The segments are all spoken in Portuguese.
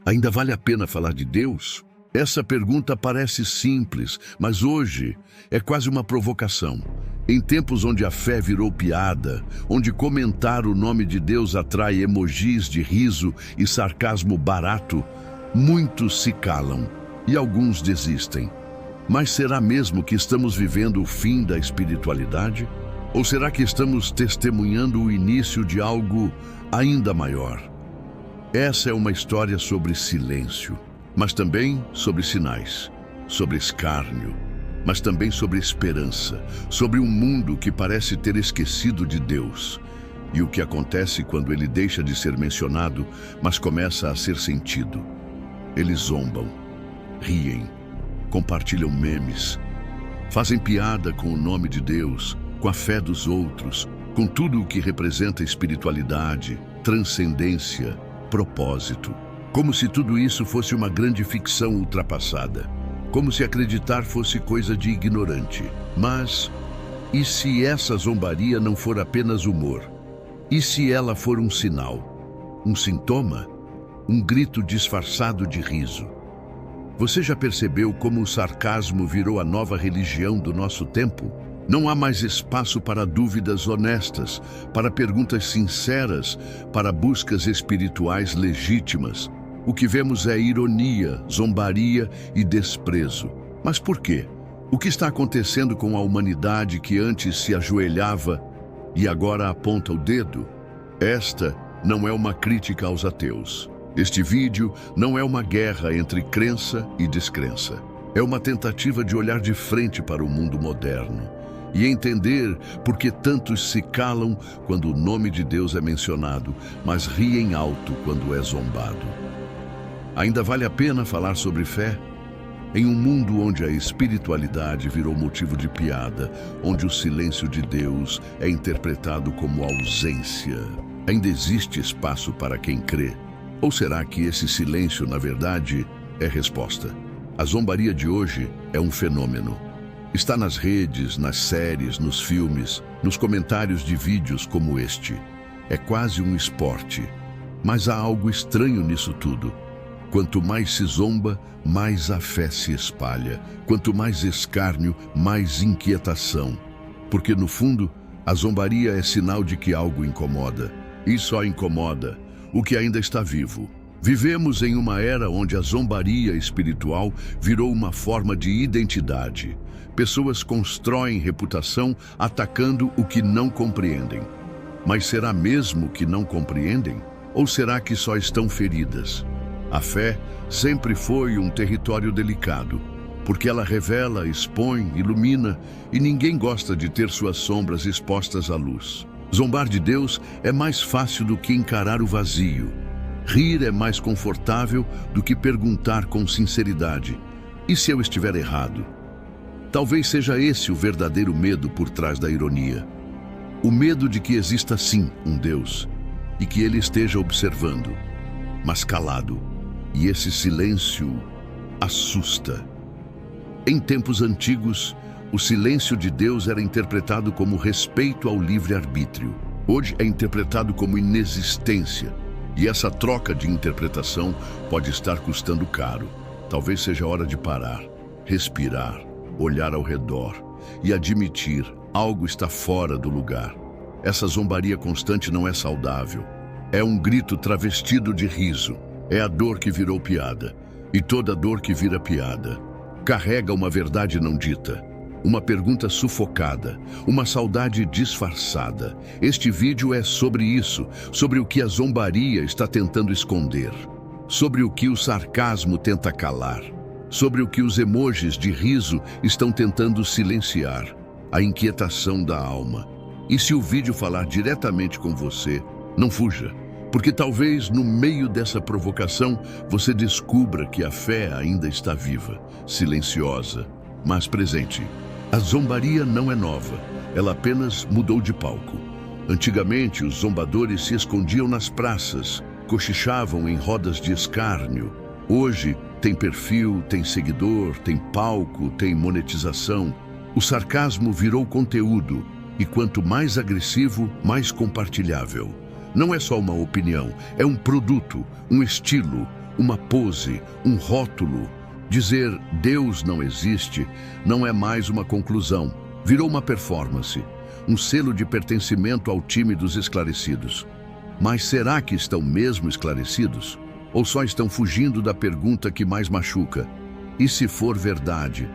Ainda vale a pena falar de Deus? Essa pergunta parece simples, mas hoje é quase uma provocação. Em tempos onde a fé virou piada, onde comentar o nome de Deus atrai emojis de riso e sarcasmo barato, muitos se calam e alguns desistem. Mas será mesmo que estamos vivendo o fim da espiritualidade? Ou será que estamos testemunhando o início de algo ainda maior? Essa é uma história sobre silêncio, mas também sobre sinais, sobre escárnio, mas também sobre esperança, sobre um mundo que parece ter esquecido de Deus. E o que acontece quando ele deixa de ser mencionado, mas começa a ser sentido? Eles zombam, riem, compartilham memes, fazem piada com o nome de Deus, com a fé dos outros, com tudo o que representa espiritualidade, transcendência, propósito. Como se tudo isso fosse uma grande ficção ultrapassada. Como se acreditar fosse coisa de ignorante. Mas, e se essa zombaria não for apenas humor? E se ela for um sinal? Um sintoma? Um grito disfarçado de riso? Você já percebeu como o sarcasmo virou a nova religião do nosso tempo? Não há mais espaço para dúvidas honestas, para perguntas sinceras, para buscas espirituais legítimas. O que vemos é ironia, zombaria e desprezo. Mas por quê? O que está acontecendo com a humanidade que antes se ajoelhava e agora aponta o dedo? Esta não é uma crítica aos ateus. Este vídeo não é uma guerra entre crença e descrença. É uma tentativa de olhar de frente para o mundo moderno e entender por que tantos se calam quando o nome de Deus é mencionado, mas riem alto quando é zombado. Ainda vale a pena falar sobre fé? Em um mundo onde a espiritualidade virou motivo de piada, onde o silêncio de Deus é interpretado como ausência, ainda existe espaço para quem crê? Ou será que esse silêncio, na verdade, é resposta? A zombaria de hoje é um fenômeno. Está nas redes, nas séries, nos filmes, nos comentários de vídeos como este. É quase um esporte. Mas há algo estranho nisso tudo. Quanto mais se zomba, mais a fé se espalha. Quanto mais escárnio, mais inquietação. Porque, no fundo, a zombaria é sinal de que algo incomoda. E só incomoda o que ainda está vivo. Vivemos em uma era onde a zombaria espiritual virou uma forma de identidade. Pessoas constroem reputação atacando o que não compreendem. Mas será mesmo que não compreendem? Ou será que só estão feridas? A fé sempre foi um território delicado, porque ela revela, expõe, ilumina, e ninguém gosta de ter suas sombras expostas à luz. Zombar de Deus é mais fácil do que encarar o vazio. Rir é mais confortável do que perguntar com sinceridade: e se eu estiver errado? Talvez seja esse o verdadeiro medo por trás da ironia. O medo de que exista sim um Deus e que Ele esteja observando, mas calado. E esse silêncio assusta. Em tempos antigos, o silêncio de Deus era interpretado como respeito ao livre-arbítrio. Hoje é interpretado como inexistência. E essa troca de interpretação pode estar custando caro. Talvez seja hora de parar, respirar, olhar ao redor e admitir: algo está fora do lugar. Essa zombaria constante não é saudável. É um grito travestido de riso. É a dor que virou piada. E toda dor que vira piada carrega uma verdade não dita, uma pergunta sufocada, uma saudade disfarçada. Este vídeo é sobre isso, sobre o que a zombaria está tentando esconder, sobre o que o sarcasmo tenta calar, sobre o que os emojis de riso estão tentando silenciar, a inquietação da alma. E se o vídeo falar diretamente com você, não fuja, porque talvez no meio dessa provocação você descubra que a fé ainda está viva, silenciosa, mas presente. A zombaria não é nova, ela apenas mudou de palco. Antigamente, os zombadores se escondiam nas praças, cochichavam em rodas de escárnio. Hoje, tem perfil, tem seguidor, tem palco, tem monetização. O sarcasmo virou conteúdo, e quanto mais agressivo, mais compartilhável. Não é só uma opinião, é um produto, um estilo, uma pose, um rótulo. Dizer Deus não existe não é mais uma conclusão, virou uma performance, um selo de pertencimento ao time dos esclarecidos. Mas será que estão mesmo esclarecidos? Ou só estão fugindo da pergunta que mais machuca? E se for verdade?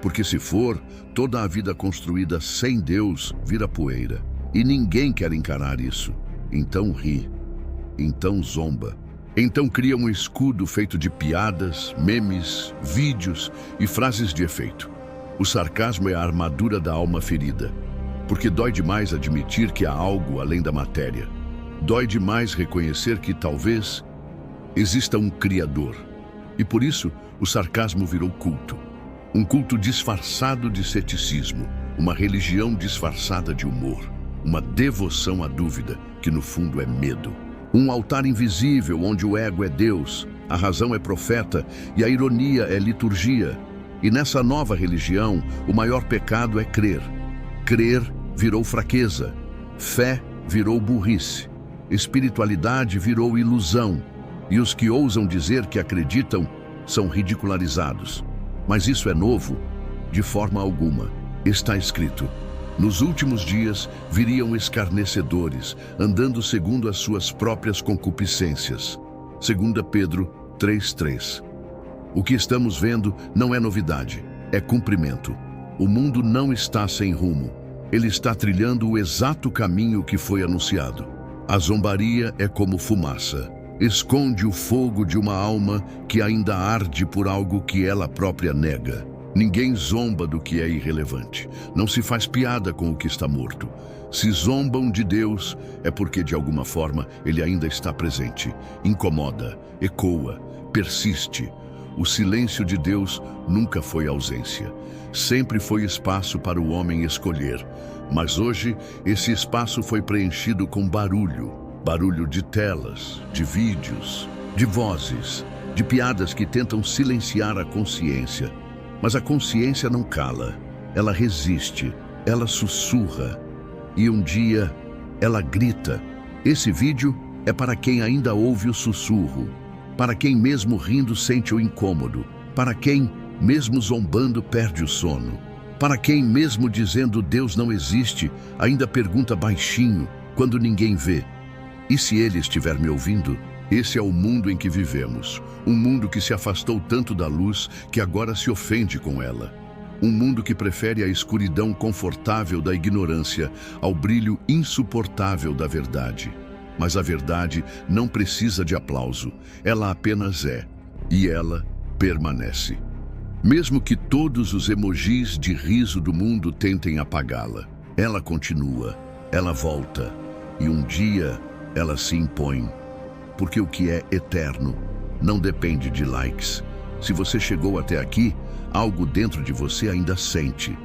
Porque se for, toda a vida construída sem Deus vira poeira. E ninguém quer encarar isso. Então ri. Então zomba. Então cria um escudo feito de piadas, memes, vídeos e frases de efeito. O sarcasmo é a armadura da alma ferida. Porque dói demais admitir que há algo além da matéria. Dói demais reconhecer que talvez exista um Criador. E por isso, o sarcasmo virou culto. Um culto disfarçado de ceticismo, uma religião disfarçada de humor, uma devoção à dúvida, que no fundo é medo. Um altar invisível onde o ego é Deus, a razão é profeta e a ironia é liturgia. E nessa nova religião, o maior pecado é crer. Crer virou fraqueza, fé virou burrice, espiritualidade virou ilusão. E os que ousam dizer que acreditam são ridicularizados. Mas isso é novo? De forma alguma. Está escrito: nos últimos dias viriam escarnecedores, andando segundo as suas próprias concupiscências. 2 Pedro 3:3. O que estamos vendo não é novidade, é cumprimento. O mundo não está sem rumo. Ele está trilhando o exato caminho que foi anunciado. A zombaria é como fumaça. Esconde o fogo de uma alma que ainda arde por algo que ela própria nega. Ninguém zomba do que é irrelevante. Não se faz piada com o que está morto. Se zombam de Deus, é porque de alguma forma ele ainda está presente. Incomoda, ecoa, persiste. O silêncio de Deus nunca foi ausência. Sempre foi espaço para o homem escolher. Mas hoje, esse espaço foi preenchido com barulho. Barulho de telas, de vídeos, de vozes, de piadas que tentam silenciar a consciência. Mas a consciência não cala, ela resiste, ela sussurra. E um dia, ela grita. Esse vídeo é para quem ainda ouve o sussurro, para quem mesmo rindo sente o incômodo, para quem, mesmo zombando, perde o sono, para quem, mesmo dizendo Deus não existe, ainda pergunta baixinho, quando ninguém vê: e se ele estiver me ouvindo? Esse é o mundo em que vivemos. Um mundo que se afastou tanto da luz que agora se ofende com ela. Um mundo que prefere a escuridão confortável da ignorância ao brilho insuportável da verdade. Mas a verdade não precisa de aplauso. Ela apenas é. E ela permanece. Mesmo que todos os emojis de riso do mundo tentem apagá-la, ela continua, ela volta. E um dia ela se impõe, porque o que é eterno não depende de likes. Se você chegou até aqui, algo dentro de você ainda sente,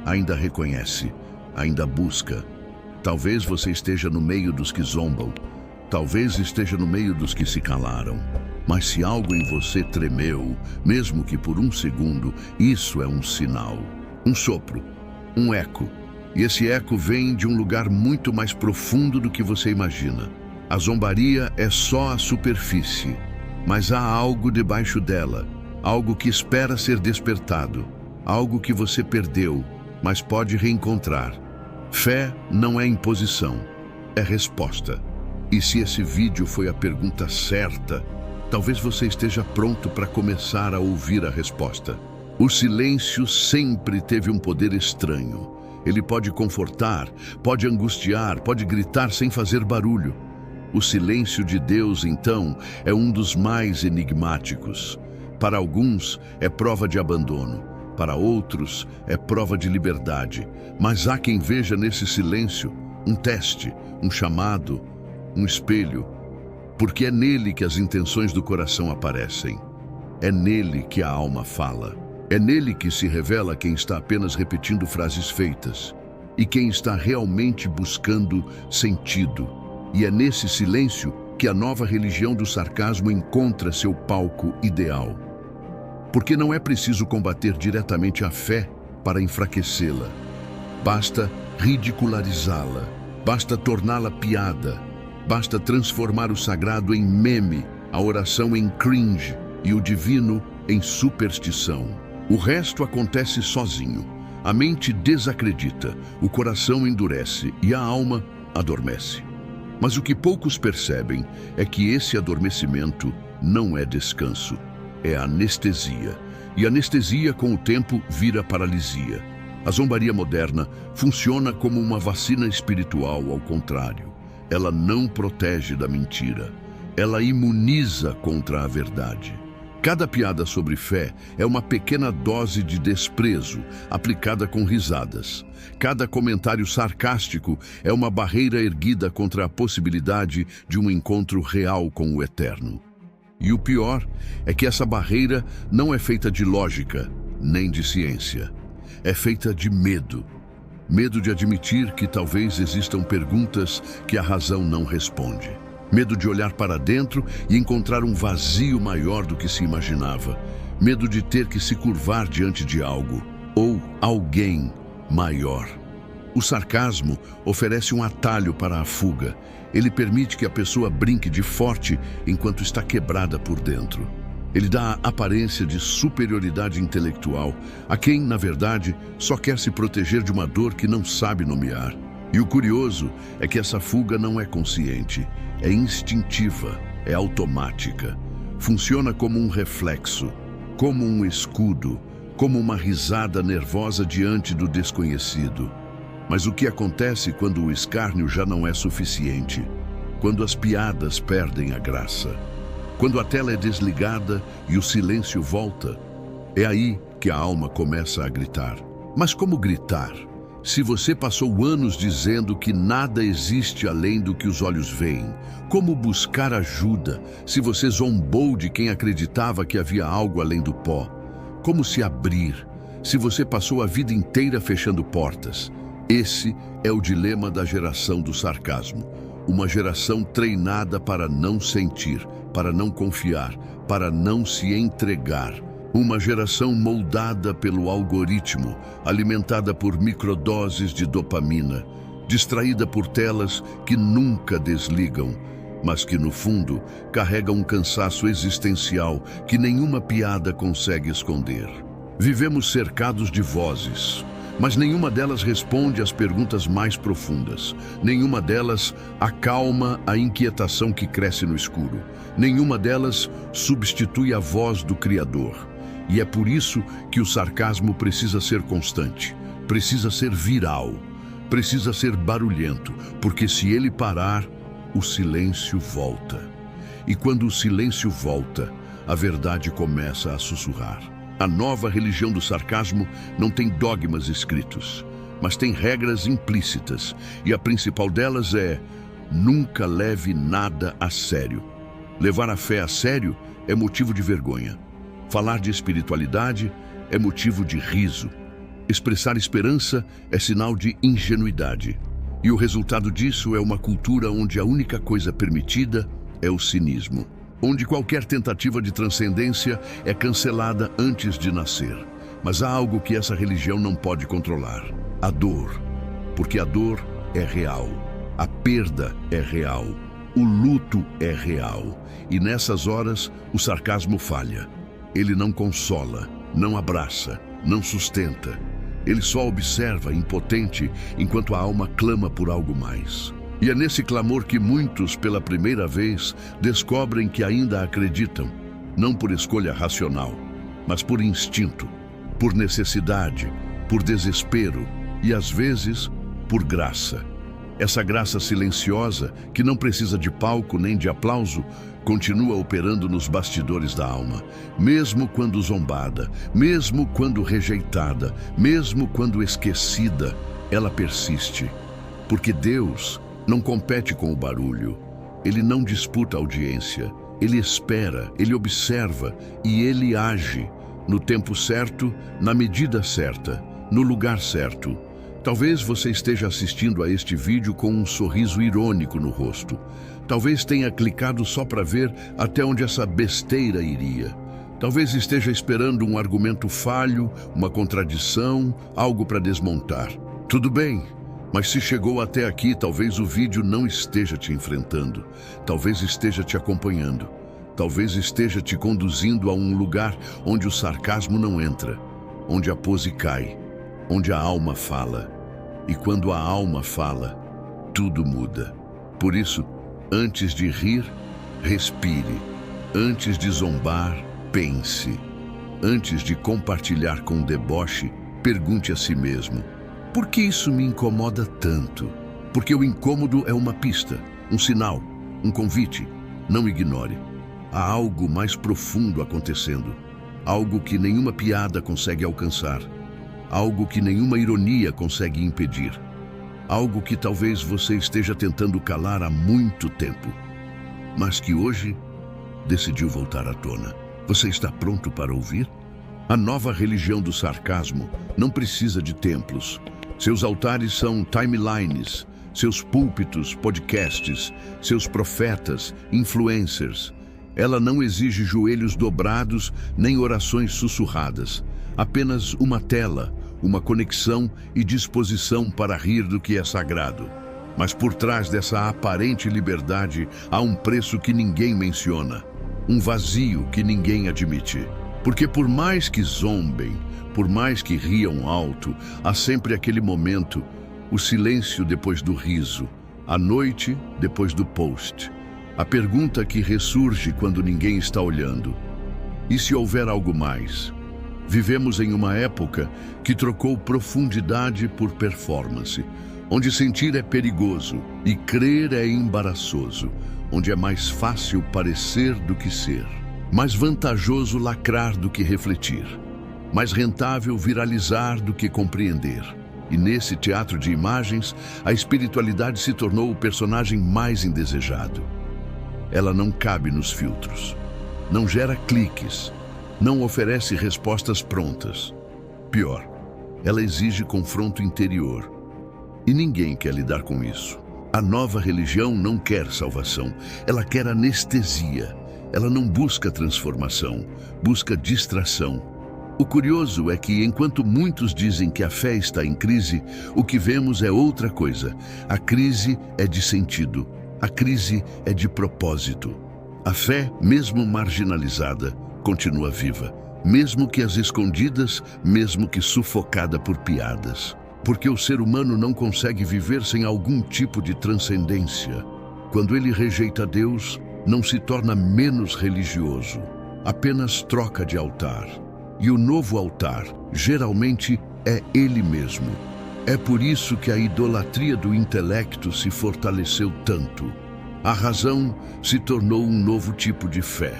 ainda reconhece, ainda busca. Talvez você esteja no meio dos que zombam, talvez esteja no meio dos que se calaram. Mas se algo em você tremeu, mesmo que por um segundo, isso é um sinal, um sopro, um eco. E esse eco vem de um lugar muito mais profundo do que você imagina. A zombaria é só a superfície, mas há algo debaixo dela, algo que espera ser despertado, algo que você perdeu, mas pode reencontrar. Fé não é imposição, é resposta. E se esse vídeo foi a pergunta certa, talvez você esteja pronto para começar a ouvir a resposta. O silêncio sempre teve um poder estranho. Ele pode confortar, pode angustiar, pode gritar sem fazer barulho. O silêncio de Deus, então, é um dos mais enigmáticos. Para alguns, é prova de abandono. Para outros, é prova de liberdade. Mas há quem veja nesse silêncio um teste, um chamado, um espelho. Porque é nele que as intenções do coração aparecem. É nele que a alma fala. É nele que se revela quem está apenas repetindo frases feitas e quem está realmente buscando sentido. E é nesse silêncio que a nova religião do sarcasmo encontra seu palco ideal. Porque não é preciso combater diretamente a fé para enfraquecê-la. Basta ridicularizá-la, basta torná-la piada, basta transformar o sagrado em meme a oração em cringe e o divino em superstição. O resto acontece sozinho. A mente desacredita, o coração endurece e a alma adormece. Mas o que poucos percebem é que esse adormecimento não é descanso, é anestesia. E anestesia, com o tempo, vira paralisia. A zombaria moderna funciona como uma vacina espiritual, ao contrário. Ela não protege da mentira. Ela imuniza contra a verdade. Cada piada sobre fé é uma pequena dose de desprezo aplicada com risadas. Cada comentário sarcástico é uma barreira erguida contra a possibilidade de um encontro real com o eterno. E o pior é que essa barreira não é feita de lógica, nem de ciência. É feita de medo. Medo de admitir que talvez existam perguntas que a razão não responde. Medo de olhar para dentro e encontrar um vazio maior do que se imaginava. Medo de ter que se curvar diante de algo ou alguém maior. O sarcasmo oferece um atalho para a fuga. Ele permite que a pessoa brinque de forte enquanto está quebrada por dentro. Ele dá a aparência de superioridade intelectual a quem, na verdade, só quer se proteger de uma dor que não sabe nomear. E o curioso é que essa fuga não é consciente, é instintiva, é automática. Funciona como um reflexo, como um escudo, como uma risada nervosa diante do desconhecido. Mas o que acontece quando o escárnio já não é suficiente? Quando as piadas perdem a graça? Quando a tela é desligada e o silêncio volta? É aí que a alma começa a gritar. Mas como gritar? Se você passou anos dizendo que nada existe além do que os olhos veem, como buscar ajuda se você zombou de quem acreditava que havia algo além do pó? Como se abrir se você passou a vida inteira fechando portas? Esse é o dilema da geração do sarcasmo. Uma geração treinada para não sentir, para não confiar, para não se entregar. Uma geração moldada pelo algoritmo, alimentada por microdoses de dopamina, distraída por telas que nunca desligam, mas que, no fundo, carregam um cansaço existencial que nenhuma piada consegue esconder. Vivemos cercados de vozes, mas nenhuma delas responde às perguntas mais profundas. Nenhuma delas acalma a inquietação que cresce no escuro. Nenhuma delas substitui a voz do Criador. E é por isso que o sarcasmo precisa ser constante, precisa ser viral, precisa ser barulhento, porque se ele parar, o silêncio volta. E quando o silêncio volta, a verdade começa a sussurrar. A nova religião do sarcasmo não tem dogmas escritos, mas tem regras implícitas, e a principal delas é: nunca leve nada a sério. Levar a fé a sério é motivo de vergonha. Falar de espiritualidade é motivo de riso. Expressar esperança é sinal de ingenuidade. E o resultado disso é uma cultura onde a única coisa permitida é o cinismo, onde qualquer tentativa de transcendência é cancelada antes de nascer. Mas há algo que essa religião não pode controlar: a dor. Porque a dor é real, a perda é real, o luto é real. E nessas horas, o sarcasmo falha. Ele não consola, não abraça, não sustenta. Ele só observa, impotente, enquanto a alma clama por algo mais. E é nesse clamor que muitos, pela primeira vez, descobrem que ainda acreditam, não por escolha racional, mas por instinto, por necessidade, por desespero e, às vezes, por graça. Essa graça silenciosa, que não precisa de palco nem de aplauso, continua operando nos bastidores da alma, mesmo quando zombada, mesmo quando rejeitada, mesmo quando esquecida, ela persiste. Porque Deus não compete com o barulho, Ele não disputa audiência, Ele espera, Ele observa e Ele age no tempo certo, na medida certa, no lugar certo. Talvez você esteja assistindo a este vídeo com um sorriso irônico no rosto. Talvez tenha clicado só para ver até onde essa besteira iria. Talvez esteja esperando um argumento falho, uma contradição, algo para desmontar. Tudo bem, mas se chegou até aqui, talvez o vídeo não esteja te enfrentando. Talvez esteja te acompanhando. talvez esteja te conduzindo a um lugar onde o sarcasmo não entra, onde a pose cai, onde a alma fala. E quando a alma fala, tudo muda. Por isso, antes de rir, respire. Antes de zombar, pense. Antes de compartilhar com deboche, pergunte a si mesmo: por que isso me incomoda tanto? Porque o incômodo é uma pista, um sinal, um convite. Não ignore. Há algo mais profundo acontecendo. Algo que nenhuma piada consegue alcançar. Algo que nenhuma ironia consegue impedir. Algo que talvez você esteja tentando calar há muito tempo, mas que hoje decidiu voltar à tona. Você está pronto para ouvir? A nova religião do sarcasmo não precisa de templos. Seus altares são timelines, seus púlpitos, podcasts, seus profetas, influencers. Ela não exige joelhos dobrados nem orações sussurradas. Apenas uma tela, uma conexão e disposição para rir do que é sagrado. Mas por trás dessa aparente liberdade há um preço que ninguém menciona, um vazio que ninguém admite. Porque por mais que zombem, por mais que riam alto, há sempre aquele momento, o silêncio depois do riso, a noite depois do post. A pergunta que ressurge quando ninguém está olhando: e se houver algo mais? Vivemos em uma época que trocou profundidade por performance, onde sentir é perigoso e crer é embaraçoso, onde é mais fácil parecer do que ser, mais vantajoso lacrar do que refletir, mais rentável viralizar do que compreender. E nesse teatro de imagens, a espiritualidade se tornou o personagem mais indesejado. Ela não cabe nos filtros, não gera cliques, não oferece respostas prontas. Pior, ela exige confronto interior. E ninguém quer lidar com isso. A nova religião não quer salvação, ela quer anestesia. Ela não busca transformação, busca distração. O curioso é que, enquanto muitos dizem que a fé está em crise, o que vemos é outra coisa. A crise é de sentido, a crise é de propósito. A fé, mesmo marginalizada, continua viva, mesmo que às escondidas, mesmo que sufocada por piadas. Porque o ser humano não consegue viver sem algum tipo de transcendência. Quando ele rejeita Deus, não se torna menos religioso, apenas troca de altar. E o novo altar, geralmente, é ele mesmo. É por isso que a idolatria do intelecto se fortaleceu tanto. A razão se tornou um novo tipo de fé.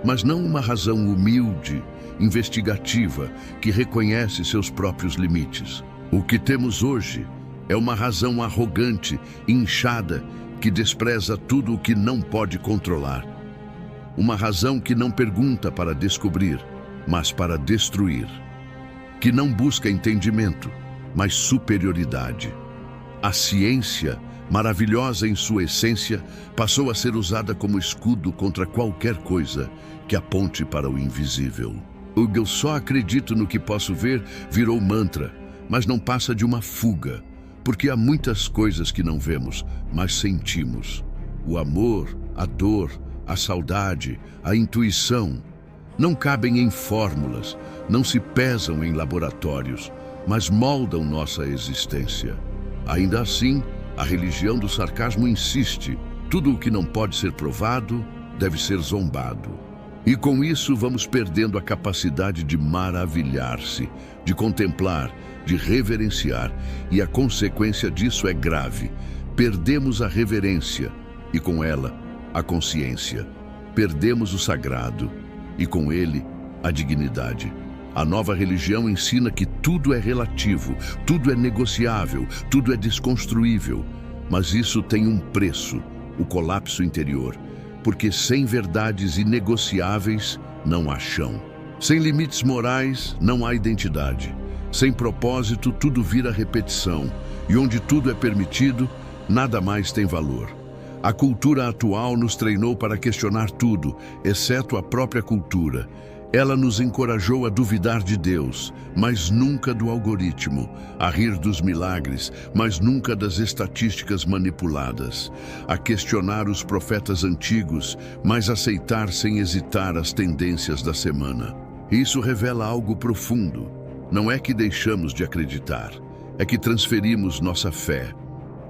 Mas não uma razão humilde, investigativa, que reconhece seus próprios limites. O que temos hoje é uma razão arrogante, inchada, que despreza tudo o que não pode controlar. Uma razão que não pergunta para descobrir, mas para destruir. Que não busca entendimento, mas superioridade. A ciência, maravilhosa em sua essência, passou a ser usada como escudo contra qualquer coisa que aponte para o invisível. O "eu só acredito no que posso ver" virou mantra, mas não passa de uma fuga, porque há muitas coisas que não vemos, mas sentimos. O amor, a dor, a saudade, a intuição, não cabem em fórmulas, não se pesam em laboratórios, mas moldam nossa existência. Ainda assim, a religião do sarcasmo insiste: tudo o que não pode ser provado deve ser zombado. E com isso vamos perdendo a capacidade de maravilhar-se, de contemplar, de reverenciar, e a consequência disso é grave. Perdemos a reverência e com ela a consciência. Perdemos o sagrado e com ele a dignidade. A nova religião ensina que tudo é relativo, tudo é negociável, tudo é desconstruível. Mas isso tem um preço, o colapso interior. Porque sem verdades inegociáveis não há chão. Sem limites morais não há identidade. Sem propósito tudo vira repetição. E onde tudo é permitido, nada mais tem valor. A cultura atual nos treinou para questionar tudo, exceto a própria cultura. Ela nos encorajou a duvidar de Deus, mas nunca do algoritmo, a rir dos milagres, mas nunca das estatísticas manipuladas, a questionar os profetas antigos, mas aceitar sem hesitar as tendências da semana. Isso revela algo profundo. Não é que deixamos de acreditar, é que transferimos nossa fé.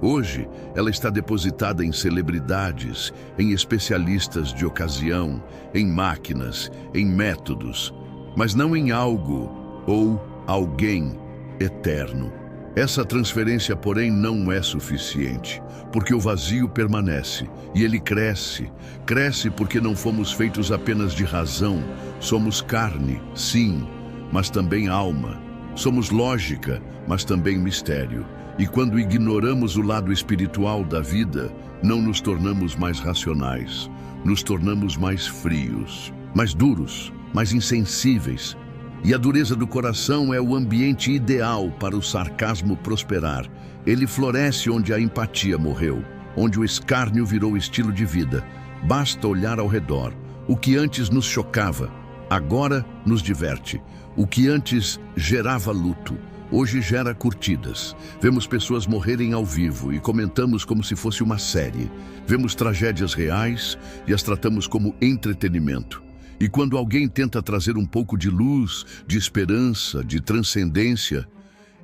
Hoje, ela está depositada em celebridades, em especialistas de ocasião, em máquinas, em métodos, mas não em algo ou alguém eterno. Essa transferência, porém, não é suficiente, porque o vazio permanece e ele cresce. Cresce porque não fomos feitos apenas de razão, somos carne, sim, mas também alma. Somos lógica, mas também mistério. E quando ignoramos o lado espiritual da vida, não nos tornamos mais racionais, nos tornamos mais frios, mais duros, mais insensíveis. E a dureza do coração é o ambiente ideal para o sarcasmo prosperar. Ele floresce onde a empatia morreu, onde o escárnio virou estilo de vida. Basta olhar ao redor. O que antes nos chocava, agora nos diverte. O que antes gerava luto, hoje gera curtidas. Vemos pessoas morrerem ao vivo e comentamos como se fosse uma série. Vemos tragédias reais e as tratamos como entretenimento. E quando alguém tenta trazer um pouco de luz, de esperança, de transcendência,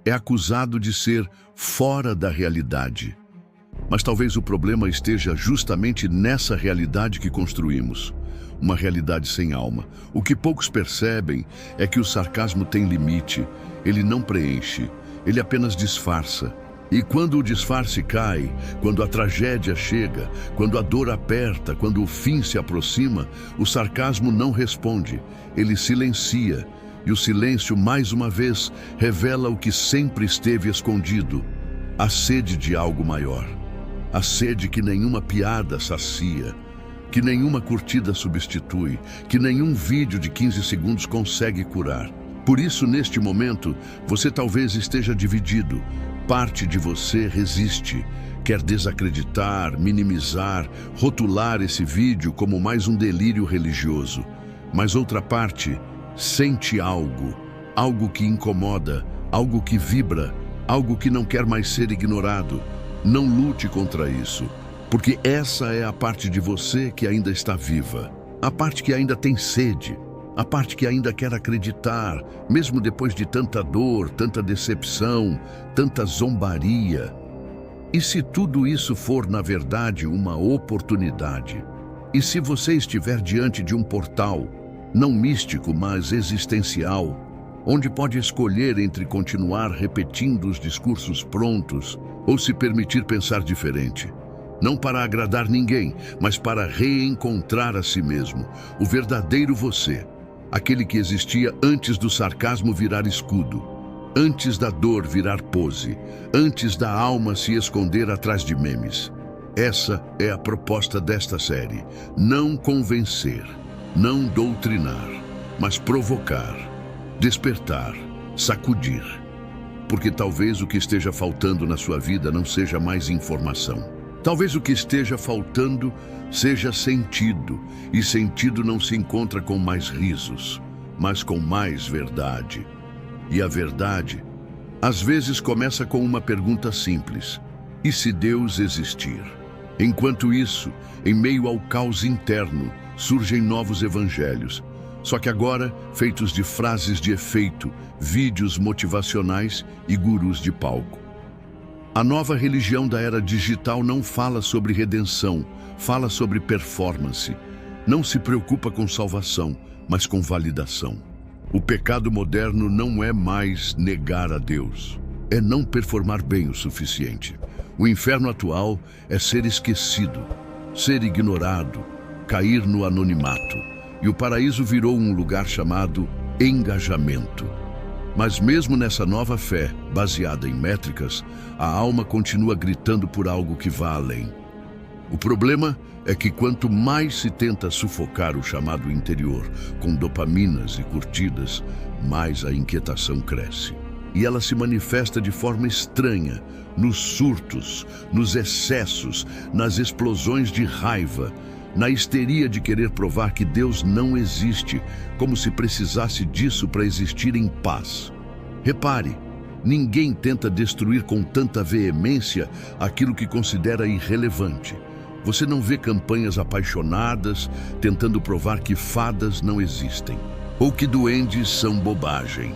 é acusado de ser fora da realidade. Mas talvez o problema esteja justamente nessa realidade que construímos. Uma realidade sem alma. O que poucos percebem é que o sarcasmo tem limite. Ele não preenche, ele apenas disfarça. E quando o disfarce cai, quando a tragédia chega, quando a dor aperta, quando o fim se aproxima, o sarcasmo não responde, ele silencia. E o silêncio, mais uma vez, revela o que sempre esteve escondido: a sede de algo maior. A sede que nenhuma piada sacia, que nenhuma curtida substitui, que nenhum vídeo de 15 segundos consegue curar. Por isso, neste momento, você talvez esteja dividido. Parte de você resiste, quer desacreditar, minimizar, rotular esse vídeo como mais um delírio religioso. Mas outra parte sente algo, algo que incomoda, algo que vibra, algo que não quer mais ser ignorado. Não lute contra isso, porque essa é a parte de você que ainda está viva, a parte que ainda tem sede, a parte que ainda quer acreditar, mesmo depois de tanta dor, tanta decepção, tanta zombaria. E se tudo isso for, na verdade, uma oportunidade? E se você estiver diante de um portal, não místico, mas existencial, onde pode escolher entre continuar repetindo os discursos prontos ou se permitir pensar diferente? Não para agradar ninguém, mas para reencontrar a si mesmo, o verdadeiro você, aquele que existia antes do sarcasmo virar escudo, antes da dor virar pose, antes da alma se esconder atrás de memes. Essa é a proposta desta série: não convencer, não doutrinar, mas provocar, despertar, sacudir. Porque talvez o que esteja faltando na sua vida não seja mais informação. Talvez o que esteja faltando seja sentido, e sentido não se encontra com mais risos, mas com mais verdade. E a verdade, às vezes, começa com uma pergunta simples: e se Deus existir? Enquanto isso, em meio ao caos interno, surgem novos evangelhos, só que agora feitos de frases de efeito, vídeos motivacionais e gurus de palco. A nova religião da era digital não fala sobre redenção, fala sobre performance. Não se preocupa com salvação, mas com validação. O pecado moderno não é mais negar a Deus, é não performar bem o suficiente. O inferno atual é ser esquecido, ser ignorado, cair no anonimato. E o paraíso virou um lugar chamado engajamento. Mas mesmo nessa nova fé, baseada em métricas, a alma continua gritando por algo que vá além. O problema é que quanto mais se tenta sufocar o chamado interior com dopaminas e curtidas, mais a inquietação cresce. E ela se manifesta de forma estranha, nos surtos, nos excessos, nas explosões de raiva. na histeria de querer provar que Deus não existe, como se precisasse disso para existir em paz. Repare, ninguém tenta destruir com tanta veemência aquilo que considera irrelevante. Você não vê campanhas apaixonadas tentando provar que fadas não existem, ou que duendes são bobagem.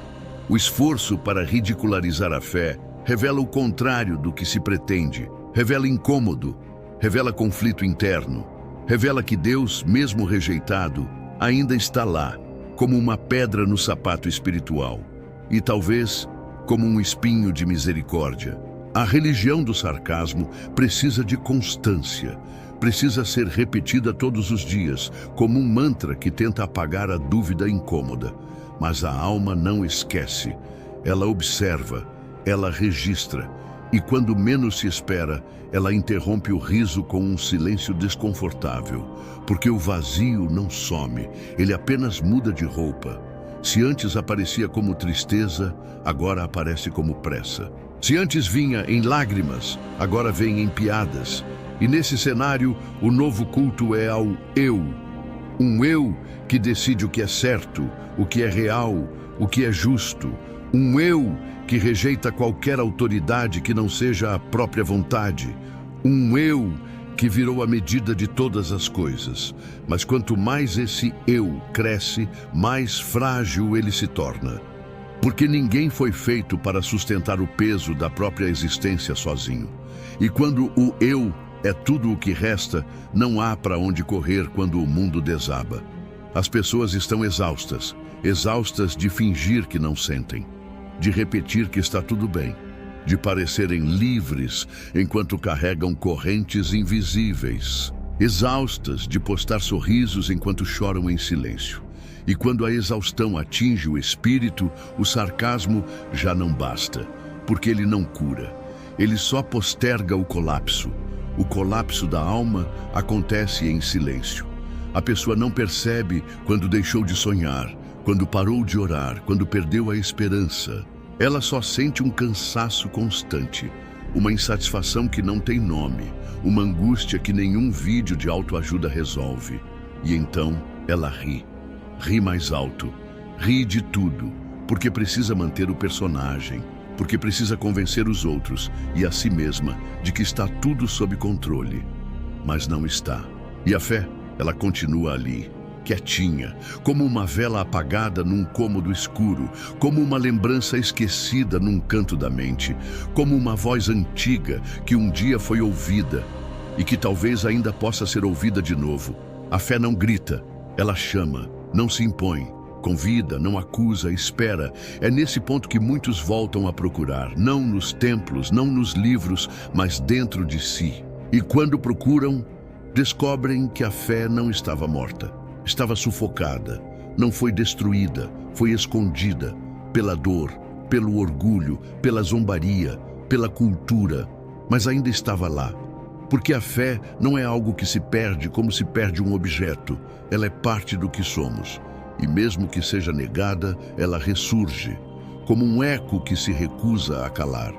O esforço para ridicularizar a fé revela o contrário do que se pretende, revela incômodo, revela conflito interno, revela que Deus, mesmo rejeitado, ainda está lá, como uma pedra no sapato espiritual, e talvez como um espinho de misericórdia. A religião do sarcasmo precisa de constância, precisa ser repetida todos os dias, como um mantra que tenta apagar a dúvida incômoda. Mas a alma não esquece, ela observa, ela registra, e quando menos se espera, ela interrompe o riso com um silêncio desconfortável, porque o vazio não some, ele apenas muda de roupa. Se antes aparecia como tristeza, agora aparece como pressa. Se antes vinha em lágrimas, agora vem em piadas. E nesse cenário, o novo culto é ao eu. Um eu que decide o que é certo, o que é real, o que é justo. Um eu que rejeita qualquer autoridade que não seja a própria vontade. Um eu que virou a medida de todas as coisas. Mas quanto mais esse eu cresce, mais frágil ele se torna. Porque ninguém foi feito para sustentar o peso da própria existência sozinho. E quando o eu é tudo o que resta, não há para onde correr quando o mundo desaba. As pessoas estão exaustas, exaustas de fingir que não sentem, de repetir que está tudo bem, de parecerem livres enquanto carregam correntes invisíveis, exaustas de postar sorrisos enquanto choram em silêncio. E quando a exaustão atinge o espírito, o sarcasmo já não basta, porque ele não cura. Ele só posterga o colapso. O colapso da alma acontece em silêncio. A pessoa não percebe quando deixou de sonhar, quando parou de orar, quando perdeu a esperança. Ela só sente um cansaço constante, uma insatisfação que não tem nome, uma angústia que nenhum vídeo de autoajuda resolve. E então ela ri. Ri mais alto, ri de tudo, porque precisa manter o personagem, porque precisa convencer os outros e a si mesma de que está tudo sob controle. Mas não está. E a fé, ela continua ali, quietinha, como uma vela apagada num cômodo escuro, como uma lembrança esquecida num canto da mente, como uma voz antiga que um dia foi ouvida e que talvez ainda possa ser ouvida de novo. A fé não grita, ela chama. Não se impõe, convida, não acusa, espera. É nesse ponto que muitos voltam a procurar, não nos templos, não nos livros, mas dentro de si. E quando procuram, descobrem que a fé não estava morta, estava sufocada, não foi destruída, foi escondida pela dor, pelo orgulho, pela zombaria, pela cultura, mas ainda estava lá. Porque a fé não é algo que se perde como se perde um objeto. Ela é parte do que somos. E mesmo que seja negada, ela ressurge, como um eco que se recusa a calar.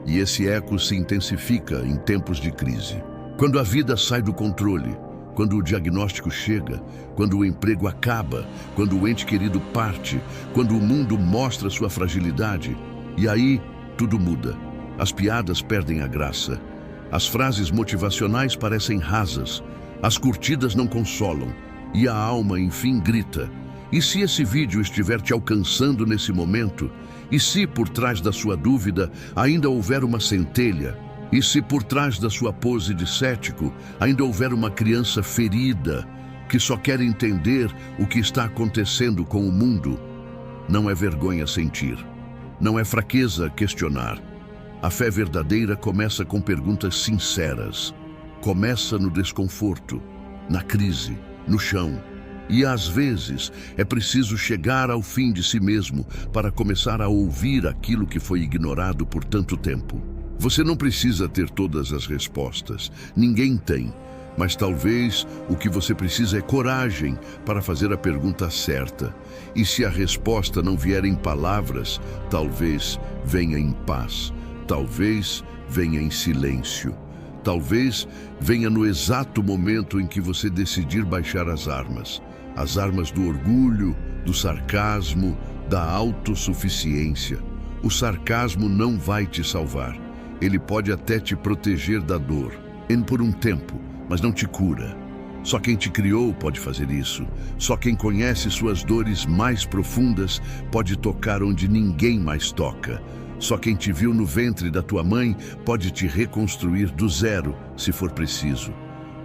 E esse eco se intensifica em tempos de crise. Quando a vida sai do controle, quando o diagnóstico chega, quando o emprego acaba, quando o ente querido parte, quando o mundo mostra sua fragilidade. E aí, tudo muda. As piadas perdem a graça. As frases motivacionais parecem rasas, as curtidas não consolam, e a alma, enfim, grita. E se esse vídeo estiver te alcançando nesse momento? E se por trás da sua dúvida ainda houver uma centelha? E se por trás da sua pose de cético ainda houver uma criança ferida, que só quer entender o que está acontecendo com o mundo? Não é vergonha sentir, não é fraqueza questionar. A fé verdadeira começa com perguntas sinceras. Começa no desconforto, na crise, no chão. E às vezes é preciso chegar ao fim de si mesmo para começar a ouvir aquilo que foi ignorado por tanto tempo. Você não precisa ter todas as respostas. Ninguém tem. Mas talvez o que você precisa é coragem para fazer a pergunta certa. E se a resposta não vier em palavras, talvez venha em paz. Talvez venha em silêncio. Talvez venha no exato momento em que você decidir baixar as armas do orgulho, do sarcasmo, da autossuficiência. O sarcasmo não vai te salvar. Ele pode até te proteger da dor, por um tempo, mas não te cura. Só quem te criou pode fazer isso. Só quem conhece suas dores mais profundas pode tocar onde ninguém mais toca. Só quem te viu no ventre da tua mãe pode te reconstruir do zero, se for preciso.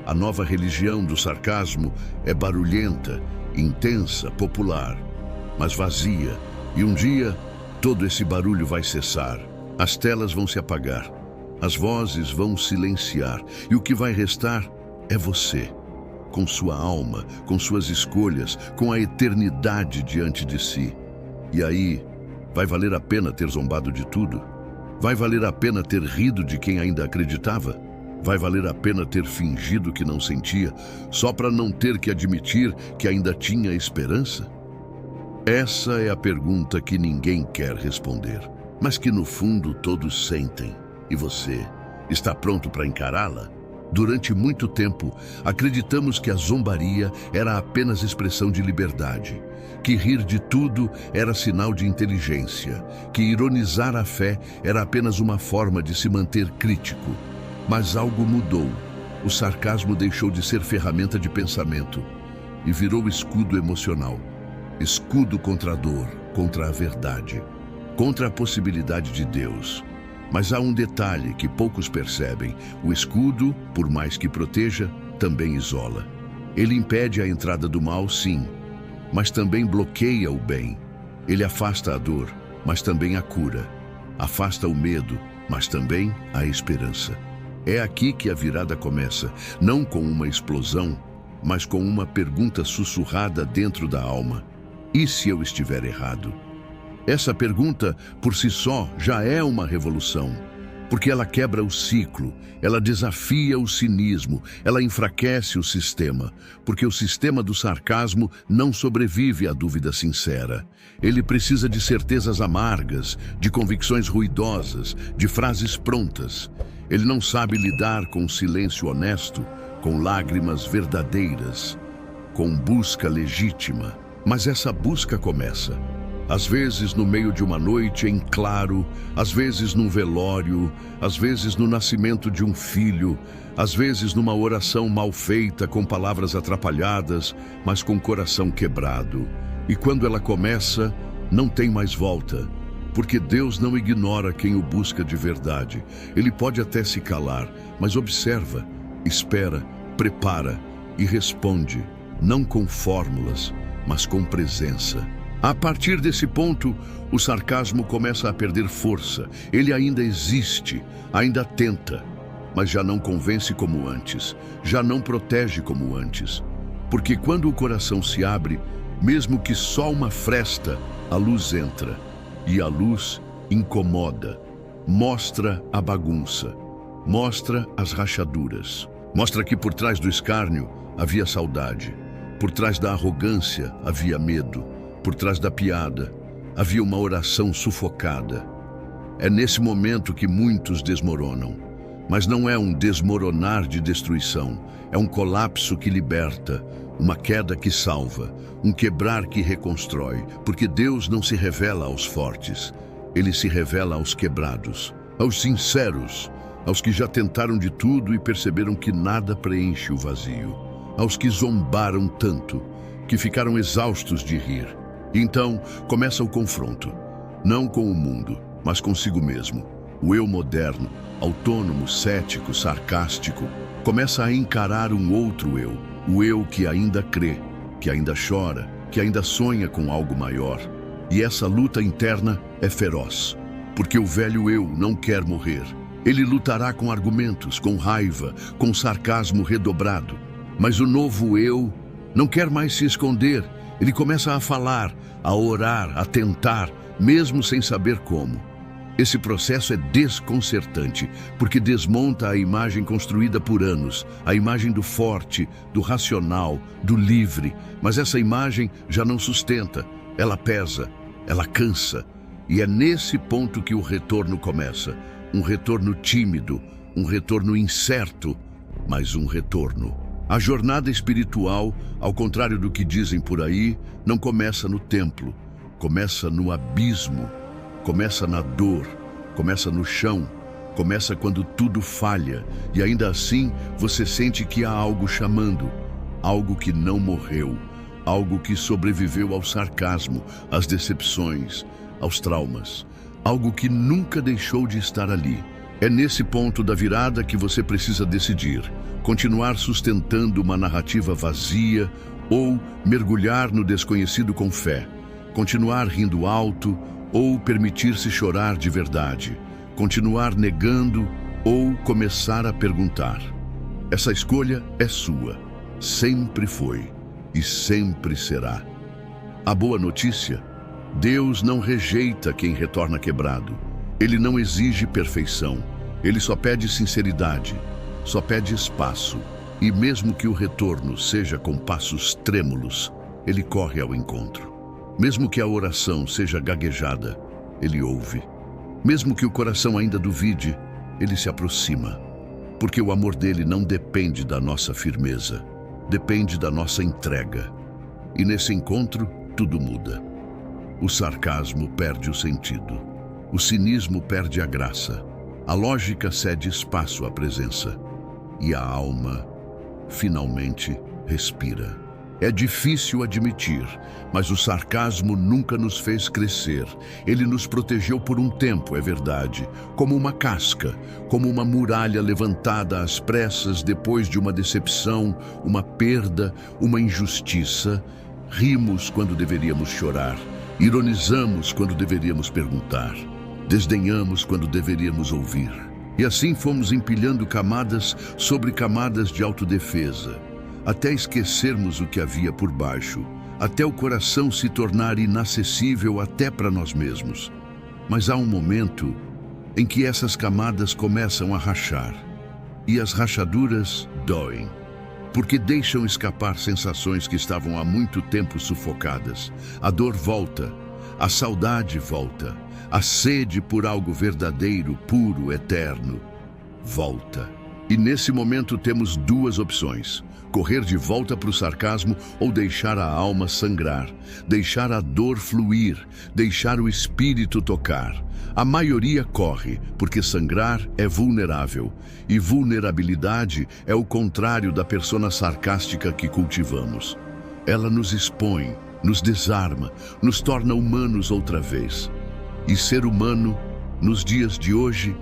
A nova religião do sarcasmo é barulhenta, intensa, popular, mas vazia. E um dia, todo esse barulho vai cessar. As telas vão se apagar. As vozes vão silenciar. E o que vai restar é você. Com sua alma, com suas escolhas, com a eternidade diante de si. E aí, vai valer a pena ter zombado de tudo? Vai valer a pena ter rido de quem ainda acreditava? Vai valer a pena ter fingido que não sentia, só para não ter que admitir que ainda tinha esperança? Essa é a pergunta que ninguém quer responder, mas que no fundo todos sentem. E você, está pronto para encará-la? Durante muito tempo, acreditamos que a zombaria era apenas expressão de liberdade, que rir de tudo era sinal de inteligência, que ironizar a fé era apenas uma forma de se manter crítico. Mas algo mudou. O sarcasmo deixou de ser ferramenta de pensamento e virou escudo emocional. Escudo contra a dor, contra a verdade, contra a possibilidade de Deus. Mas há um detalhe que poucos percebem. O escudo, por mais que proteja, também isola. Ele impede a entrada do mal, sim, mas também bloqueia o bem. Ele afasta a dor, mas também a cura. Afasta o medo, mas também a esperança. É aqui que a virada começa, não com uma explosão, mas com uma pergunta sussurrada dentro da alma. E se eu estiver errado? Essa pergunta, por si só, já é uma revolução, porque ela quebra o ciclo, ela desafia o cinismo, ela enfraquece o sistema, porque o sistema do sarcasmo não sobrevive à dúvida sincera. Ele precisa de certezas amargas, de convicções ruidosas, de frases prontas. Ele não sabe lidar com silêncio honesto, com lágrimas verdadeiras, com busca legítima. Mas essa busca começa. Às vezes no meio de uma noite em claro, às vezes num velório, às vezes no nascimento de um filho, às vezes numa oração mal feita com palavras atrapalhadas, mas com coração quebrado. E quando ela começa, não tem mais volta, porque Deus não ignora quem o busca de verdade. Ele pode até se calar, mas observa, espera, prepara e responde, não com fórmulas, mas com presença. A partir desse ponto, o sarcasmo começa a perder força. Ele ainda existe, ainda tenta, mas já não convence como antes, já não protege como antes. Porque quando o coração se abre, mesmo que só uma fresta, a luz entra. E a luz incomoda, mostra a bagunça, mostra as rachaduras. Mostra que por trás do escárnio havia saudade, por trás da arrogância havia medo. Por trás da piada, havia uma oração sufocada. É nesse momento que muitos desmoronam. Mas não é um desmoronar de destruição. É um colapso que liberta, uma queda que salva, um quebrar que reconstrói. Porque Deus não se revela aos fortes. Ele se revela aos quebrados, aos sinceros, aos que já tentaram de tudo e perceberam que nada preenche o vazio. Aos que zombaram tanto, que ficaram exaustos de rir. Então, começa o confronto, não com o mundo, mas consigo mesmo. O eu moderno, autônomo, cético, sarcástico, começa a encarar um outro eu, o eu que ainda crê, que ainda chora, que ainda sonha com algo maior. E essa luta interna é feroz, porque o velho eu não quer morrer. Ele lutará com argumentos, com raiva, com sarcasmo redobrado. Mas o novo eu não quer mais se esconder. Ele começa a falar, a orar, a tentar, mesmo sem saber como. Esse processo é desconcertante, porque desmonta a imagem construída por anos, a imagem do forte, do racional, do livre. Mas essa imagem já não sustenta, ela pesa, ela cansa. E é nesse ponto que o retorno começa. Um retorno tímido, um retorno incerto, mas um retorno. A jornada espiritual, ao contrário do que dizem por aí, não começa no templo, começa no abismo, começa na dor, começa no chão, começa quando tudo falha e ainda assim você sente que há algo chamando, algo que não morreu, algo que sobreviveu ao sarcasmo, às decepções, aos traumas, algo que nunca deixou de estar ali. É nesse ponto da virada que você precisa decidir: continuar sustentando uma narrativa vazia ou mergulhar no desconhecido com fé, continuar rindo alto ou permitir-se chorar de verdade, continuar negando ou começar a perguntar. Essa escolha é sua, sempre foi e sempre será. A boa notícia: Deus não rejeita quem retorna quebrado. Ele não exige perfeição, ele só pede sinceridade, só pede espaço. E mesmo que o retorno seja com passos trêmulos, ele corre ao encontro. Mesmo que a oração seja gaguejada, ele ouve. Mesmo que o coração ainda duvide, ele se aproxima. Porque o amor dele não depende da nossa firmeza, depende da nossa entrega. E nesse encontro, tudo muda. O sarcasmo perde o sentido. O cinismo perde a graça. A lógica cede espaço à presença. E a alma, finalmente, respira. É difícil admitir, mas o sarcasmo nunca nos fez crescer. Ele nos protegeu por um tempo, é verdade, como uma casca, como uma muralha levantada às pressas depois de uma decepção, uma perda, uma injustiça. Rimos quando deveríamos chorar, ironizamos quando deveríamos perguntar, desdenhamos quando deveríamos ouvir. E assim fomos empilhando camadas sobre camadas de autodefesa, até esquecermos o que havia por baixo, até o coração se tornar inacessível até para nós mesmos. Mas há um momento em que essas camadas começam a rachar, e as rachaduras doem, porque deixam escapar sensações que estavam há muito tempo sufocadas. A dor volta, a saudade volta, a sede por algo verdadeiro, puro, eterno, volta. E nesse momento temos duas opções: correr de volta para o sarcasmo ou deixar a alma sangrar, deixar a dor fluir, deixar o espírito tocar. A maioria corre, porque sangrar é vulnerável, e vulnerabilidade é o contrário da persona sarcástica que cultivamos. Ela nos expõe, nos desarma, nos torna humanos outra vez. E ser humano, nos dias de hoje,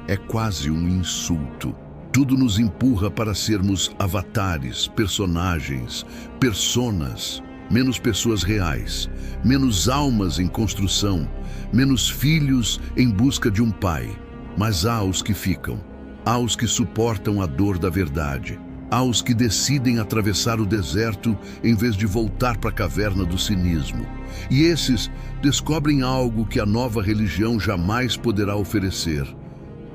é quase um insulto. Tudo nos empurra para sermos avatares, personagens, personas, menos pessoas reais, menos almas em construção, menos filhos em busca de um pai. Mas há os que ficam, há os que suportam a dor da verdade, há os que decidem atravessar o deserto em vez de voltar para a caverna do cinismo. E esses descobrem algo que a nova religião jamais poderá oferecer: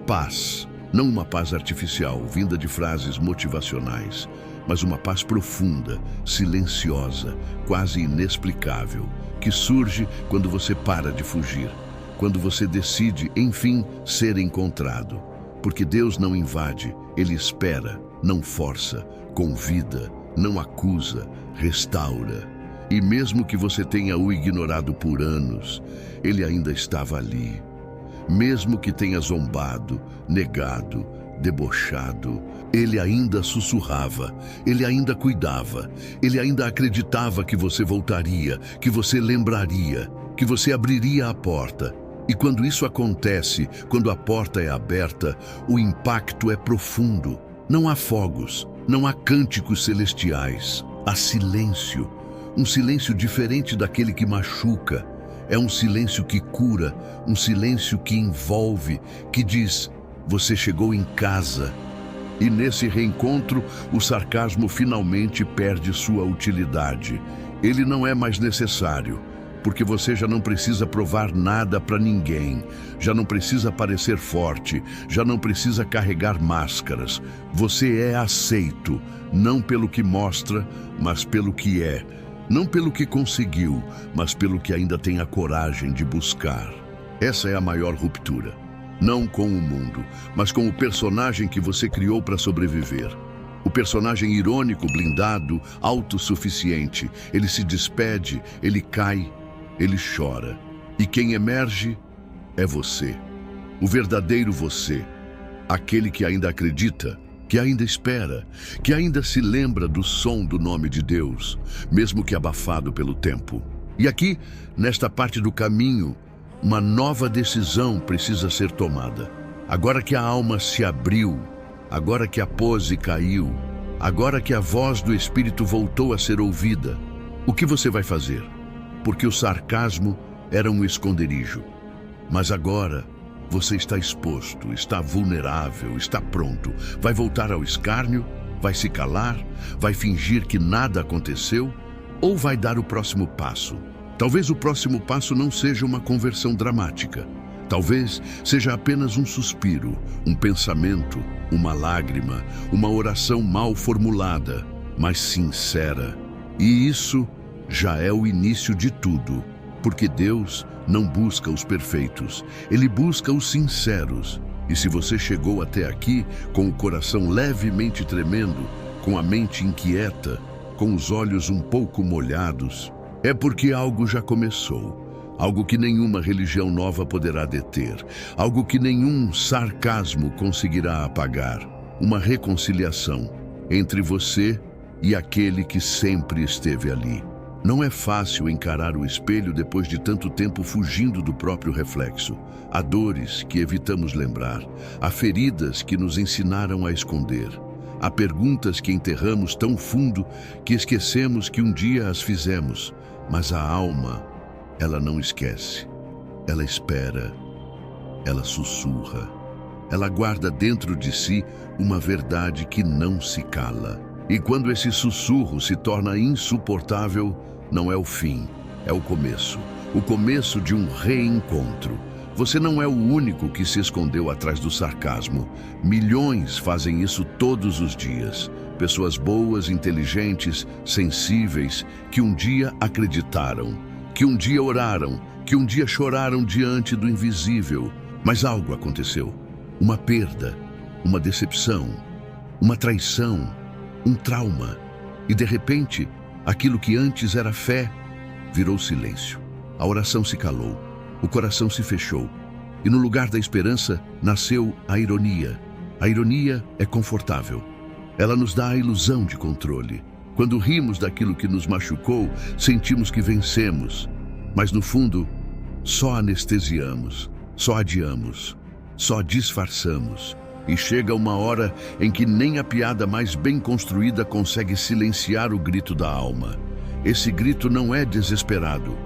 paz. Não uma paz artificial, vinda de frases motivacionais, mas uma paz profunda, silenciosa, quase inexplicável, que surge quando você para de fugir, quando você decide, enfim, ser encontrado. Porque Deus não invade, Ele espera, não força, convida, não acusa, restaura. E mesmo que você tenha o ignorado por anos, Ele ainda estava ali. Mesmo que tenha zombado, negado, debochado, ele ainda sussurrava, ele ainda cuidava, ele ainda acreditava que você voltaria, que você lembraria, que você abriria a porta. E quando isso acontece, quando a porta é aberta, o impacto é profundo. Não há fogos, não há cânticos celestiais, há silêncio. Um silêncio diferente daquele que machuca. É um silêncio que cura, um silêncio que envolve, que diz: você chegou em casa. E nesse reencontro, o sarcasmo finalmente perde sua utilidade. Ele não é mais necessário, porque você já não precisa provar nada para ninguém, já não precisa parecer forte, já não precisa carregar máscaras. Você é aceito, não pelo que mostra, mas pelo que é. Não pelo que conseguiu, mas pelo que ainda tem a coragem de buscar. Essa é a maior ruptura. Não com o mundo, mas com o personagem que você criou para sobreviver. O personagem irônico, blindado, autossuficiente. Ele se despede, ele cai, ele chora. E quem emerge é você. O verdadeiro você. Aquele que ainda acredita, que ainda espera, que ainda se lembra do som do nome de Deus, mesmo que abafado pelo tempo. E aqui, nesta parte do caminho, uma nova decisão precisa ser tomada. Agora que a alma se abriu, agora que a pose caiu, agora que a voz do Espírito voltou a ser ouvida, o que você vai fazer? Porque o sarcasmo era um esconderijo. Mas agora você está exposto, está vulnerável, está pronto. Vai voltar ao escárnio? Vai se calar? Vai fingir que nada aconteceu? Ou vai dar o próximo passo? Talvez o próximo passo não seja uma conversão dramática. Talvez seja apenas um suspiro, um pensamento, uma lágrima, uma oração mal formulada, mas sincera. E isso já é o início de tudo, porque Deus não busca os perfeitos, Ele busca os sinceros. E se você chegou até aqui com o coração levemente tremendo, com a mente inquieta, com os olhos um pouco molhados, é porque algo já começou, algo que nenhuma religião nova poderá deter, algo que nenhum sarcasmo conseguirá apagar, uma reconciliação entre você e aquele que sempre esteve ali. Não é fácil encarar o espelho depois de tanto tempo fugindo do próprio reflexo. Há dores que evitamos lembrar, há feridas que nos ensinaram a esconder, há perguntas que enterramos tão fundo que esquecemos que um dia as fizemos. Mas a alma, ela não esquece, ela espera, ela sussurra, ela guarda dentro de si uma verdade que não se cala. E quando esse sussurro se torna insuportável, não é o fim, é o começo de um reencontro. Você não é o único que se escondeu atrás do sarcasmo. Milhões fazem isso todos os dias. Pessoas boas, inteligentes, sensíveis, que um dia acreditaram, que um dia oraram, que um dia choraram diante do invisível. Mas algo aconteceu. Uma perda, uma decepção, uma traição, um trauma. E de repente, aquilo que antes era fé, virou silêncio. A oração se calou, o coração se fechou. E no lugar da esperança, nasceu a ironia. A ironia é confortável. Ela nos dá a ilusão de controle. Quando rimos daquilo que nos machucou, sentimos que vencemos. Mas no fundo, só anestesiamos, só adiamos, só disfarçamos. E chega uma hora em que nem a piada mais bem construída consegue silenciar o grito da alma. Esse grito não é desesperado.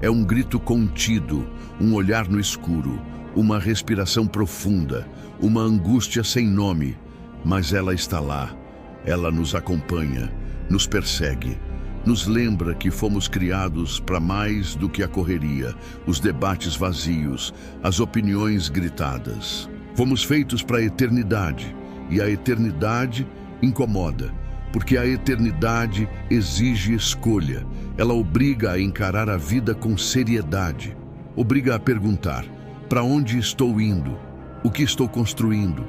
É um grito contido, um olhar no escuro, uma respiração profunda, uma angústia sem nome. Mas ela está lá. Ela nos acompanha, nos persegue, nos lembra que fomos criados para mais do que a correria, os debates vazios, as opiniões gritadas. Fomos feitos para a eternidade, e a eternidade incomoda, porque a eternidade exige escolha. Ela obriga a encarar a vida com seriedade, obriga a perguntar: para onde estou indo? O que estou construindo?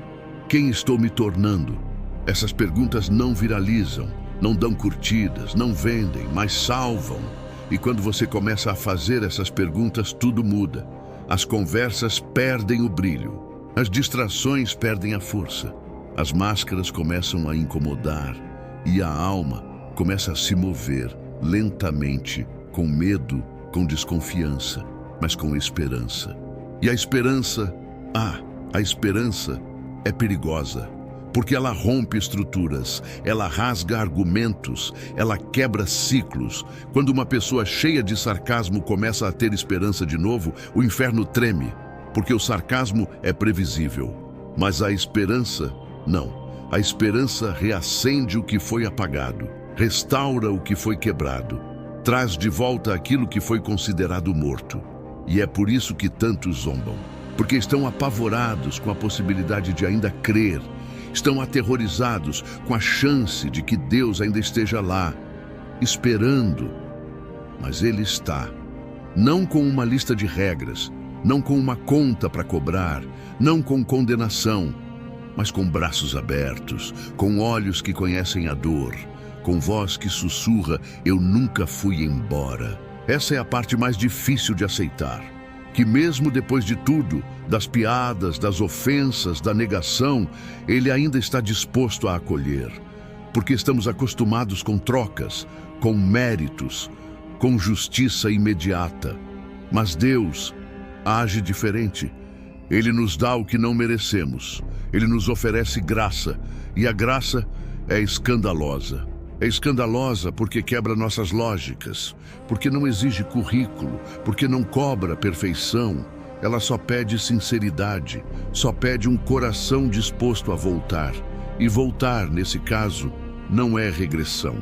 Quem estou me tornando? Essas perguntas não viralizam, não dão curtidas, não vendem, mas salvam. E quando você começa a fazer essas perguntas, tudo muda. As conversas perdem o brilho, as distrações perdem a força, as máscaras começam a incomodar e a alma começa a se mover lentamente, com medo, com desconfiança, mas com esperança. E a esperança é perigosa. Porque ela rompe estruturas, ela rasga argumentos, ela quebra ciclos. Quando uma pessoa cheia de sarcasmo começa a ter esperança de novo, o inferno treme, porque o sarcasmo é previsível. Mas a esperança, não. A esperança reacende o que foi apagado, restaura o que foi quebrado, traz de volta aquilo que foi considerado morto. E é por isso que tantos zombam, porque estão apavorados com a possibilidade de ainda crer. Estão aterrorizados com a chance de que Deus ainda esteja lá, esperando. Mas Ele está, não com uma lista de regras, não com uma conta para cobrar, não com condenação, mas com braços abertos, com olhos que conhecem a dor, com voz que sussurra: eu nunca fui embora. Essa é a parte mais difícil de aceitar. Que mesmo depois de tudo, das piadas, das ofensas, da negação, Ele ainda está disposto a acolher. Porque estamos acostumados com trocas, com méritos, com justiça imediata. Mas Deus age diferente. Ele nos dá o que não merecemos. Ele nos oferece graça, e a graça é escandalosa. É escandalosa porque quebra nossas lógicas, porque não exige currículo, porque não cobra perfeição. Ela só pede sinceridade, só pede um coração disposto a voltar. E voltar, nesse caso, não é regressão,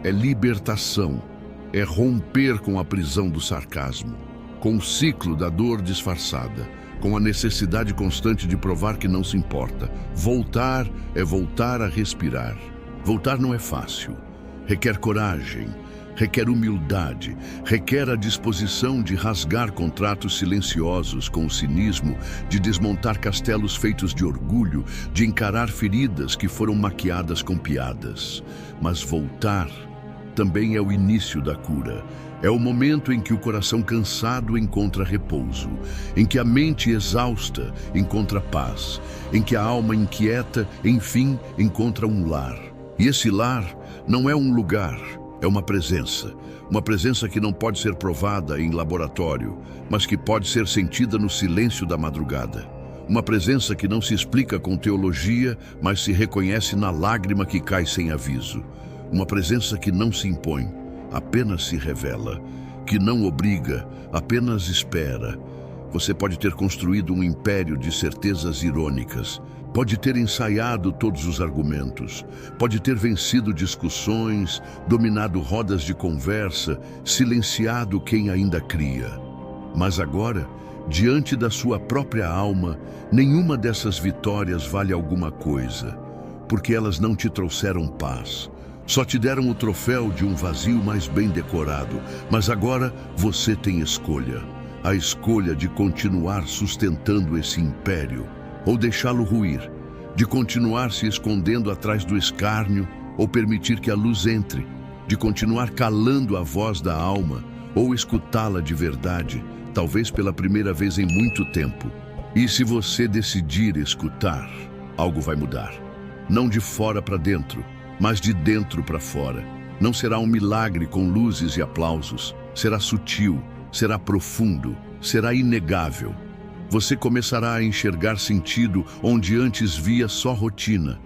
é libertação, é romper com a prisão do sarcasmo, com o ciclo da dor disfarçada, com a necessidade constante de provar que não se importa. Voltar é voltar a respirar. Voltar não é fácil. Requer coragem, requer humildade, requer a disposição de rasgar contratos silenciosos com o cinismo, de desmontar castelos feitos de orgulho, de encarar feridas que foram maquiadas com piadas. Mas voltar também é o início da cura. É o momento em que o coração cansado encontra repouso, em que a mente exausta encontra paz, em que a alma inquieta, enfim, encontra um lar. E esse lar não é um lugar, é uma presença que não pode ser provada em laboratório, mas que pode ser sentida no silêncio da madrugada. Uma presença que não se explica com teologia, mas se reconhece na lágrima que cai sem aviso. Uma presença que não se impõe, apenas se revela, que não obriga, apenas espera. Você pode ter construído um império de certezas irônicas, pode ter ensaiado todos os argumentos, pode ter vencido discussões, dominado rodas de conversa, silenciado quem ainda cria. Mas agora, diante da sua própria alma, nenhuma dessas vitórias vale alguma coisa, porque elas não te trouxeram paz. Só te deram o troféu de um vazio mais bem decorado, mas agora você tem escolha. A escolha de continuar sustentando esse império, ou deixá-lo ruir, de continuar se escondendo atrás do escárnio, ou permitir que a luz entre, de continuar calando a voz da alma, ou escutá-la de verdade, talvez pela primeira vez em muito tempo. E se você decidir escutar, algo vai mudar. Não de fora para dentro, mas de dentro para fora. Não será um milagre com luzes e aplausos. Será sutil, será profundo, será inegável. Você começará a enxergar sentido onde antes via só rotina.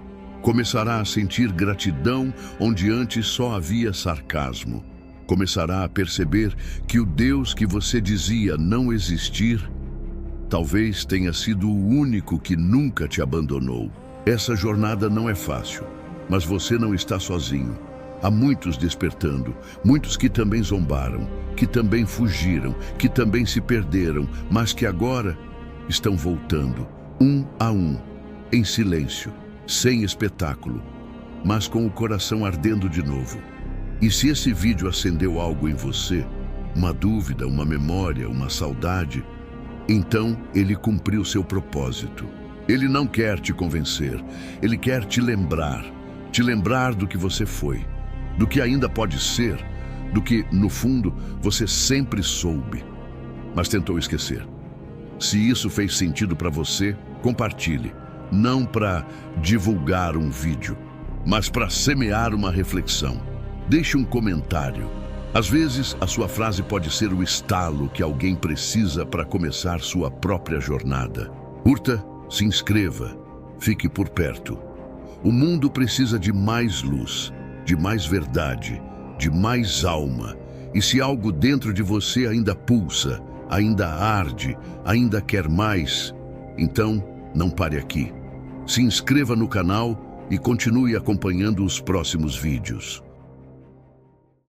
Começará a sentir gratidão onde antes só havia sarcasmo. Começará a perceber que o Deus que você dizia não existir, talvez tenha sido o único que nunca te abandonou. Essa jornada não é fácil, mas você não está sozinho. Há muitos despertando, muitos que também zombaram, que também fugiram, que também se perderam, mas que agora estão voltando, um a um, em silêncio, sem espetáculo, mas com o coração ardendo de novo. E se esse vídeo acendeu algo em você, uma dúvida, uma memória, uma saudade, então ele cumpriu seu propósito. Ele não quer te convencer, ele quer te lembrar do que você foi, do que ainda pode ser, do que, no fundo, você sempre soube, mas tentou esquecer. Se isso fez sentido para você, compartilhe, não para divulgar um vídeo, mas para semear uma reflexão. Deixe um comentário. Às vezes, a sua frase pode ser o estalo que alguém precisa para começar sua própria jornada. Curta, se inscreva, fique por perto. O mundo precisa de mais luz, de mais verdade, de mais alma. E se algo dentro de você ainda pulsa, ainda arde, ainda quer mais, então não pare aqui. Se inscreva no canal e continue acompanhando os próximos vídeos.